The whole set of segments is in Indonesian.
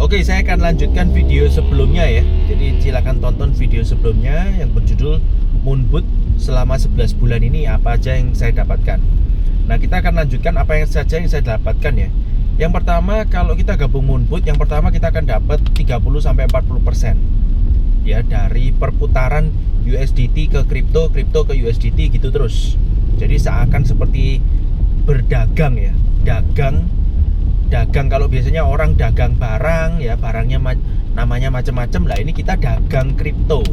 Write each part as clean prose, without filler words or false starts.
Oke, saya akan lanjutkan video sebelumnya ya. Jadi silakan tonton video sebelumnya yang berjudul Moonboot selama 11 bulan ini apa aja yang saya dapatkan. Nah, kita akan lanjutkan apa yang saja yang saya dapatkan ya. Yang pertama, kalau kita gabung Moonboot, yang pertama kita akan dapat 30-40% ya dari perputaran USDT ke kripto, kripto ke USDT gitu terus. Jadi seakan seperti berdagang ya. Dagang kalau biasanya orang dagang barang ya, barangnya namanya macam-macam lah, ini kita dagang kripto.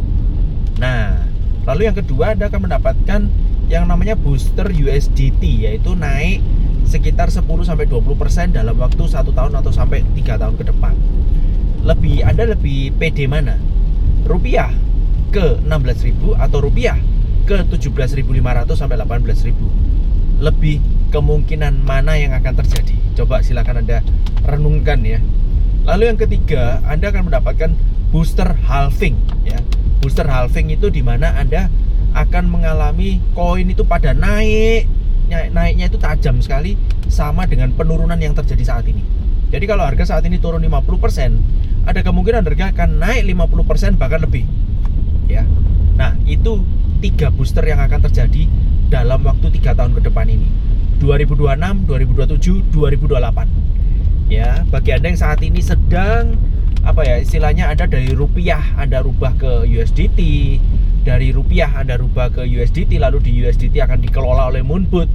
Nah, lalu yang kedua Anda akan mendapatkan yang namanya booster USDT, yaitu naik sekitar 10-20% dalam waktu 1 tahun atau sampai 3 tahun ke depan. Anda lebih pede mana? Rupiah ke 16.000 atau rupiah ke 17.500 sampai 18.000? Lebih kemungkinan mana yang akan terjadi? Coba silakan Anda renungkan ya. Lalu yang ketiga, Anda akan mendapatkan booster halving ya. Booster halving itu dimana Anda akan mengalami koin itu pada naiknya itu tajam sekali, sama dengan penurunan yang terjadi saat ini. Jadi kalau harga saat ini turun 50%, ada kemungkinan harga akan naik 50% bahkan lebih ya. Nah, itu 3 booster yang akan terjadi dalam waktu 3 tahun ke depan ini, 2026, 2027, 2028 ya. Bagi Anda yang saat ini sedang istilahnya Anda dari rupiah Anda rubah ke USDT, dari rupiah Anda rubah ke USDT, lalu di USDT akan dikelola oleh Moonboot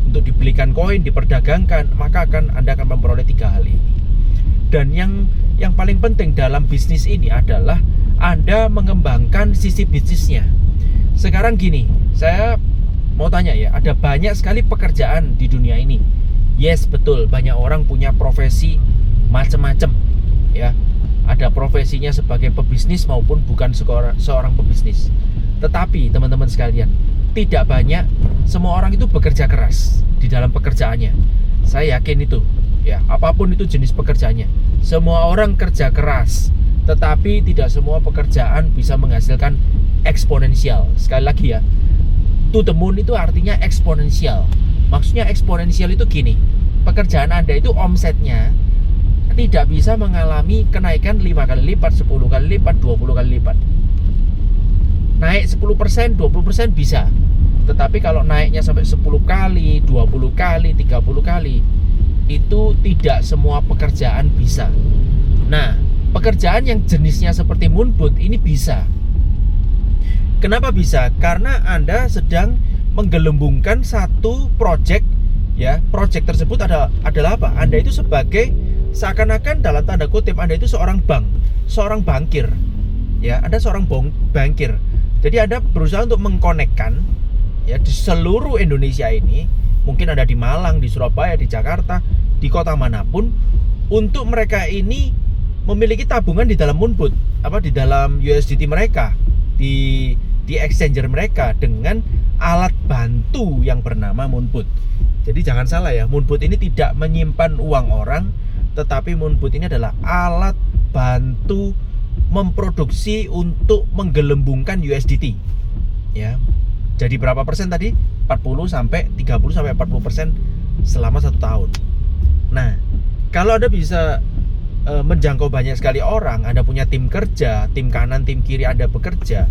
untuk dibelikan koin, diperdagangkan, maka Anda akan memperoleh 3 hal ini. Dan yang paling penting dalam bisnis ini adalah Anda mengembangkan sisi bisnisnya. Sekarang gini, saya mau tanya ya, ada banyak sekali pekerjaan di dunia ini. Yes, betul, banyak orang punya profesi macam-macam ya. Ada profesinya sebagai pebisnis maupun bukan seorang pebisnis. Tetapi teman-teman sekalian, tidak banyak semua orang itu bekerja keras di dalam pekerjaannya. Saya yakin itu ya, apapun itu jenis pekerjaannya, semua orang kerja keras, tetapi tidak semua pekerjaan bisa menghasilkan eksponensial. Sekali lagi ya, to the moon itu artinya eksponensial. Maksudnya eksponensial itu gini, pekerjaan Anda itu omsetnya tidak bisa mengalami kenaikan 5 kali lipat, 10 kali lipat, 20 kali lipat. Naik 10%, 20% bisa. Tetapi kalau naiknya sampai 10 kali, 20 kali, 30 kali, itu tidak semua pekerjaan bisa. Nah, pekerjaan yang jenisnya seperti Moonboot ini bisa. Kenapa bisa? Karena Anda sedang menggelembungkan satu project ya. Project tersebut adalah apa? Anda itu sebagai seakan-akan dalam tanda kutip Anda itu seorang bank, seorang bankir. Ya, Anda seorang bankir. Jadi Anda berusaha untuk mengkonekkan ya di seluruh Indonesia ini, mungkin ada di Malang, di Surabaya, di Jakarta, di kota manapun, untuk mereka ini memiliki tabungan di dalam Moonboot, di dalam USDT mereka, di exchanger mereka dengan alat bantu yang bernama Moonboot. Jadi jangan salah ya, Moonboot ini tidak menyimpan uang orang, tetapi Moonboot ini adalah alat bantu memproduksi untuk menggelembungkan USDT ya. Jadi berapa persen tadi? 30 sampai 40% selama 1 tahun. Nah, kalau Anda bisa menjangkau banyak sekali orang, Anda punya tim kerja, tim kanan, tim kiri Anda bekerja,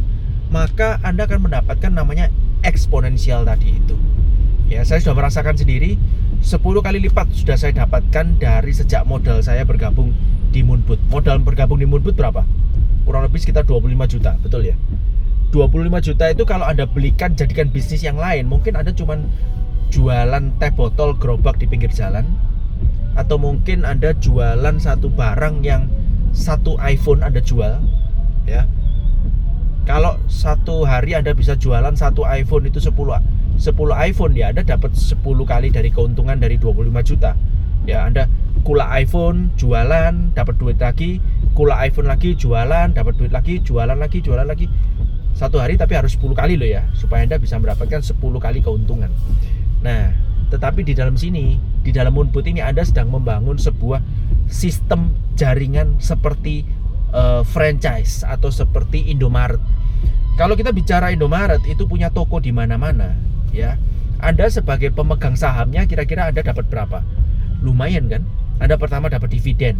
maka Anda akan mendapatkan namanya eksponensial tadi itu. Ya, saya sudah merasakan sendiri, 10 kali lipat sudah saya dapatkan dari sejak modal saya bergabung di Moonboot. Modal bergabung di Moonboot berapa? Kurang lebih sekitar 25 juta, betul ya? 25 juta itu kalau Anda belikan jadikan bisnis yang lain, mungkin Anda cuman jualan teh botol gerobak di pinggir jalan, atau mungkin Anda jualan satu barang yang satu iPhone Anda jual ya. Kalau satu hari Anda bisa jualan satu iPhone itu 10 iPhone ya, Anda dapat 10 kali dari keuntungan dari 25 juta ya. Anda kula iPhone, jualan, dapat duit lagi, kula iPhone lagi, jualan, dapat duit lagi, jualan lagi satu hari, tapi harus 10 kali loh ya, supaya Anda bisa mendapatkan 10 kali keuntungan. Nah, tetapi di dalam Moonboot ini Anda sedang membangun sebuah sistem jaringan seperti franchise atau seperti Indomaret. Kalau kita bicara Indomaret itu punya toko di mana-mana ya. Anda sebagai pemegang sahamnya kira-kira Anda dapat berapa? Lumayan kan? Anda pertama dapat dividen.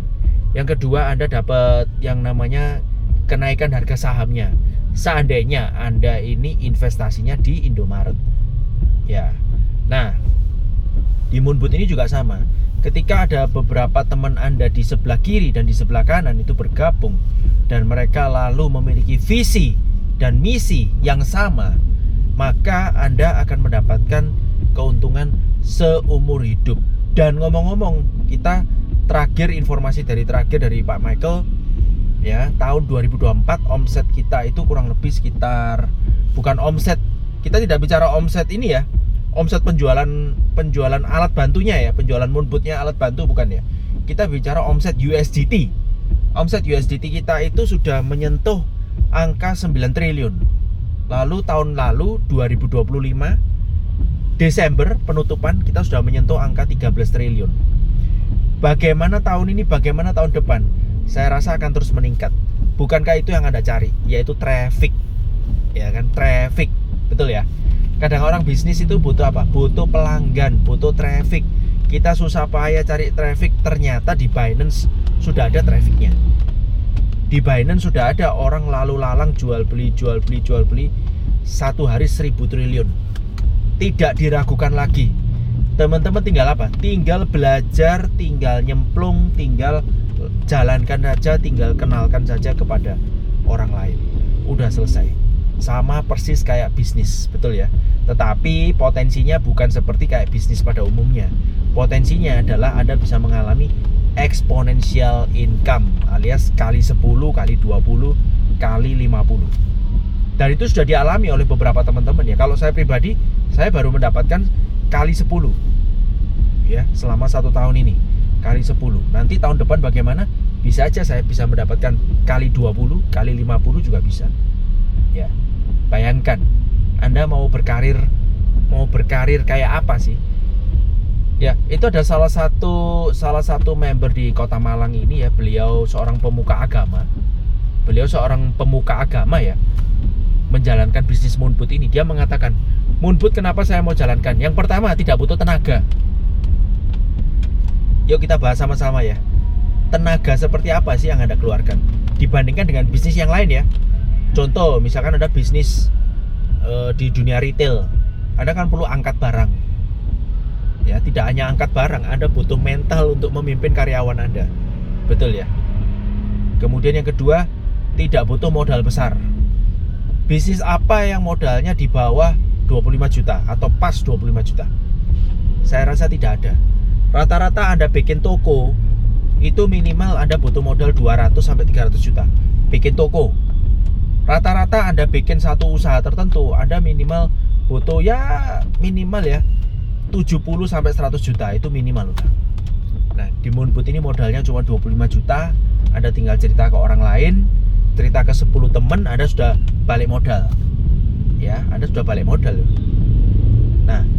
Yang kedua, Anda dapat yang namanya kenaikan harga sahamnya. Seandainya Anda ini investasinya di Indomaret. Ya. Nah, di Moonboot ini juga sama. Ketika ada beberapa teman Anda di sebelah kiri dan di sebelah kanan itu bergabung dan mereka lalu memiliki visi dan misi yang sama, maka Anda akan mendapatkan keuntungan seumur hidup. Dan ngomong-ngomong, kita informasi dari Pak Michael ya, tahun 2024 omset kita itu kurang lebih sekitar, bukan omset, kita tidak bicara omset ini ya, omset penjualan alat bantunya ya, penjualan Moonbootnya alat bantu bukan ya. Kita bicara omset USDT. Omset USDT kita itu sudah menyentuh angka 9 triliun. Lalu tahun lalu 2025 Desember penutupan kita sudah menyentuh angka 13 triliun. Bagaimana tahun ini, bagaimana tahun depan? Saya rasa akan terus meningkat. Bukankah itu yang Anda cari, yaitu traffic. Ya kan, traffic. Betul ya? Kadang orang bisnis itu butuh apa? Butuh pelanggan, butuh traffic. Kita susah payah cari traffic, ternyata di Binance sudah ada trafficnya. Di Binance sudah ada orang lalu lalang jual beli satu hari 1000 triliun. Tidak diragukan lagi. Teman-teman tinggal apa? Tinggal belajar, tinggal nyemplung, tinggal jalankan saja, tinggal kenalkan saja kepada orang lain. Udah selesai. Sama persis kayak bisnis, betul ya. Tetapi potensinya bukan seperti kayak bisnis pada umumnya. Potensinya adalah Anda bisa mengalami exponential income, alias kali 10, kali 20, kali 50. Dan itu sudah dialami oleh beberapa teman-teman ya. Kalau saya pribadi, saya baru mendapatkan kali 10 ya, selama 1 tahun ini. Kali 10. Nanti tahun depan bagaimana? Bisa aja saya bisa mendapatkan kali 20, kali 50 juga bisa. Ya. Bayangkan, Anda mau berkarir kayak apa sih? Ya, itu ada salah satu member di Kota Malang ini ya, beliau seorang pemuka agama. Beliau seorang pemuka agama ya, menjalankan bisnis Moonboot ini. Dia mengatakan, Moonboot kenapa saya mau jalankan? Yang pertama, tidak butuh tenaga. Yuk kita bahas sama-sama ya. Tenaga seperti apa sih yang Anda keluarkan dibandingkan dengan bisnis yang lain ya? Contoh, misalkan ada bisnis di dunia retail, Anda kan perlu angkat barang. Ya, tidak hanya angkat barang, Anda butuh mental untuk memimpin karyawan Anda. Betul ya? Kemudian yang kedua, tidak butuh modal besar. Bisnis apa yang modalnya di bawah 25 juta atau pas 25 juta? Saya rasa tidak ada. Rata-rata Anda bikin toko, itu minimal Anda butuh modal 200 sampai 300 juta. Bikin toko. Rata-rata Anda bikin satu usaha tertentu, Anda minimal butuh ya 70 sampai 100 juta, itu minimal udah. Nah, di Moonboot ini modalnya cuma 25 juta, Anda tinggal cerita ke orang lain, cerita ke 10 teman, Anda sudah balik modal. Ya, Anda sudah balik modal. Nah,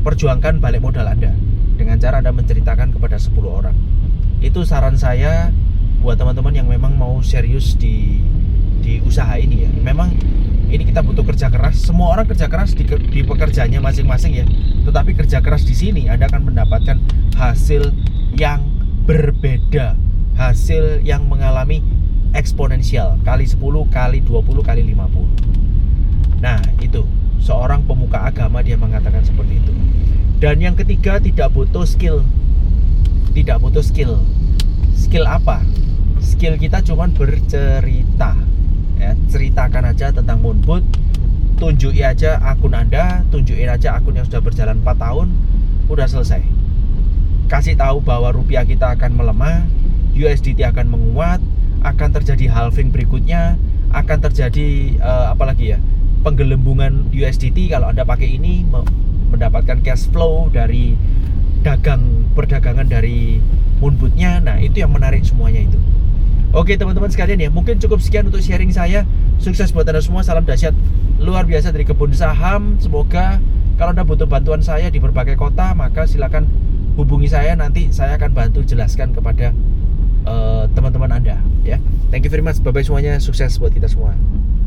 perjuangkan balik modal Anda dengan cara Anda menceritakan kepada 10 orang. Itu saran saya buat teman-teman yang memang mau serius di usaha ini ya. Memang ini kita butuh kerja keras. Semua orang kerja keras di pekerjaannya masing-masing ya. Tetapi kerja keras di sini Anda akan mendapatkan hasil yang berbeda, hasil yang mengalami eksponensial, kali 10, kali 20, kali 50. Nah, itu seorang pemuka agama dia mengatakan seperti itu. Dan yang ketiga, tidak butuh skill. Tidak butuh skill. Skill apa? Skill kita cuma bercerita. Ya, ceritakan aja tentang Moonboot, tunjukin aja akun Anda, tunjukin aja akun yang sudah berjalan 4 tahun, udah selesai. Kasih tahu bahwa rupiah kita akan melemah, USDT akan menguat, akan terjadi halving berikutnya, akan terjadi apalagi ya, penggelembungan USDT kalau Anda pakai ini, mendapatkan cash flow dari perdagangan dari Moonbootnya. Nah, itu yang menarik semuanya itu. Oke teman-teman sekalian ya, mungkin cukup sekian untuk sharing saya. Sukses buat Anda semua, salam dahsyat luar biasa dari Kebun Saham. Semoga kalau Anda butuh bantuan saya di berbagai kota, maka silakan hubungi saya, nanti saya akan bantu jelaskan kepada teman-teman Anda ya. Thank you very much, bye-bye semuanya, sukses buat kita semua.